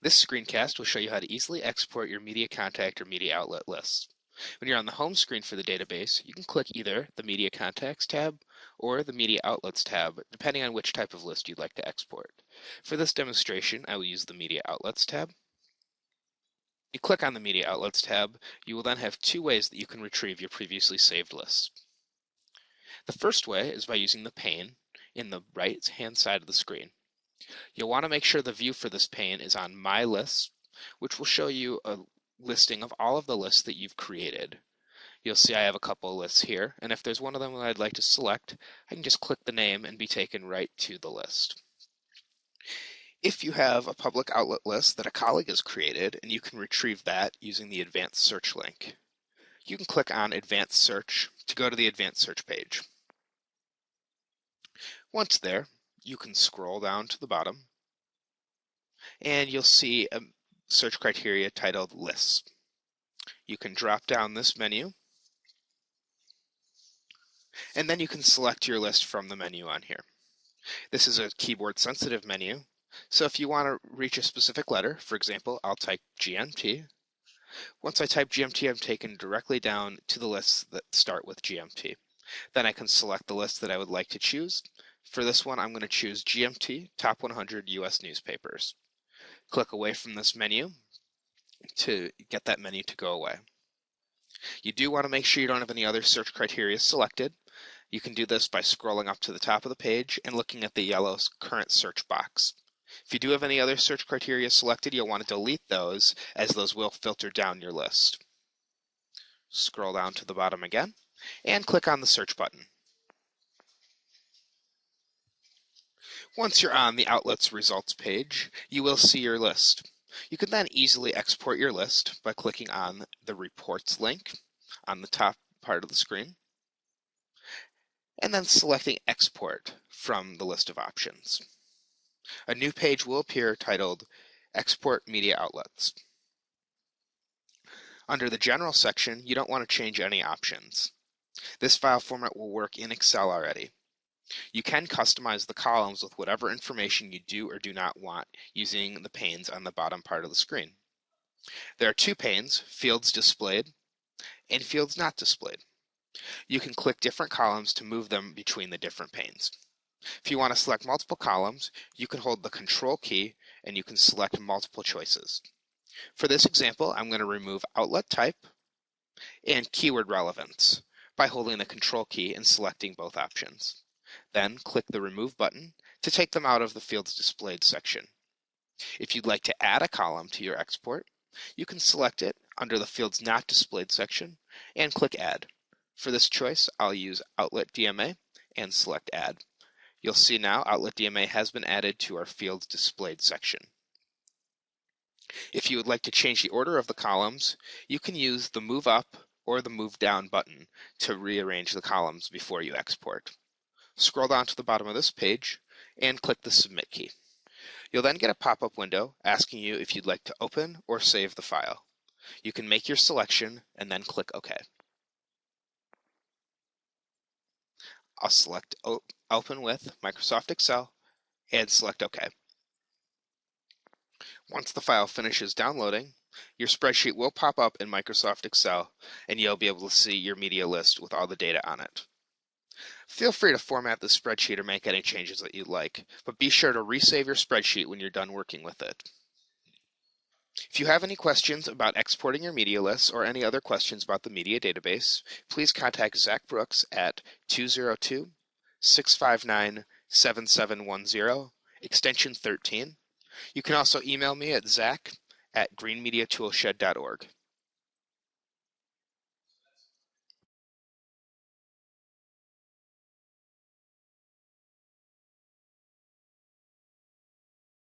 This screencast will show you how to easily export your media contact or media outlet lists. When you're on the home screen for the database, you can click either the Media Contacts tab or the Media Outlets tab, depending on which type of list you'd like to export. For this demonstration, I will use the Media Outlets tab. You click on the Media Outlets tab, you will then have two ways that you can retrieve your previously saved lists. The first way is by using the pane in the right-hand side of the screen. You'll want to make sure the view for this pane is on My Lists, which will show you a listing of all of the lists that you've created. You'll see I have a couple of lists here, and if there's one of them that I'd like to select, I can just click the name and be taken right to the list. If you have a public outlet list that a colleague has created, and you can retrieve that using the Advanced Search link, you can click on Advanced Search to go to the Advanced Search page. Once there, you can scroll down to the bottom, and you'll see a search criteria titled Lists. You can drop down this menu, and then you can select your list from the menu on here. This is a keyboard-sensitive menu, so if you want to reach a specific letter, for example, I'll type GMT. Once I type GMT, I'm taken directly down to the lists that start with GMT. Then I can select the list that I would like to choose. For this one, I'm going to choose GMT Top 100 U.S. Newspapers. Click away from this menu to get that menu to go away. You do want to make sure you don't have any other search criteria selected. You can do this by scrolling up to the top of the page and looking at the yellow current search box. If you do have any other search criteria selected, you'll want to delete those, as those will filter down your list. Scroll down to the bottom again and click on the search button. Once you're on the Outlets results page, you will see your list. You can then easily export your list by clicking on the Reports link on the top part of the screen, and then selecting Export from the list of options. A new page will appear titled Export Media Outlets. Under the General section, you don't want to change any options. This file format will work in Excel already. You can customize the columns with whatever information you do or do not want using the panes on the bottom part of the screen. There are two panes, Fields Displayed and Fields Not Displayed. You can click different columns to move them between the different panes. If you want to select multiple columns, you can hold the Control key and you can select multiple choices. For this example, I'm going to remove Outlet Type and Keyword Relevance by holding the Control key and selecting both options. Then click the Remove button to take them out of the Fields Displayed section. If you'd like to add a column to your export, you can select it under the Fields Not Displayed section and click Add. For this choice, I'll use Outlet DMA and select Add. You'll see now Outlet DMA has been added to our Fields Displayed section. If you would like to change the order of the columns, you can use the Move Up or the Move Down button to rearrange the columns before you export. Scroll down to the bottom of this page and click the Submit key. You'll then get a pop-up window asking you if you'd like to open or save the file. You can make your selection and then click OK. I'll select Open with Microsoft Excel and select OK. Once the file finishes downloading, your spreadsheet will pop up in Microsoft Excel and you'll be able to see your media list with all the data on it. Feel free to format the spreadsheet or make any changes that you'd like, but be sure to resave your spreadsheet when you're done working with it. If you have any questions about exporting your media lists or any other questions about the media database, please contact Zach Brooks at 202-659-7710, extension 13. You can also email me at zach@greenmediatoolshed.org.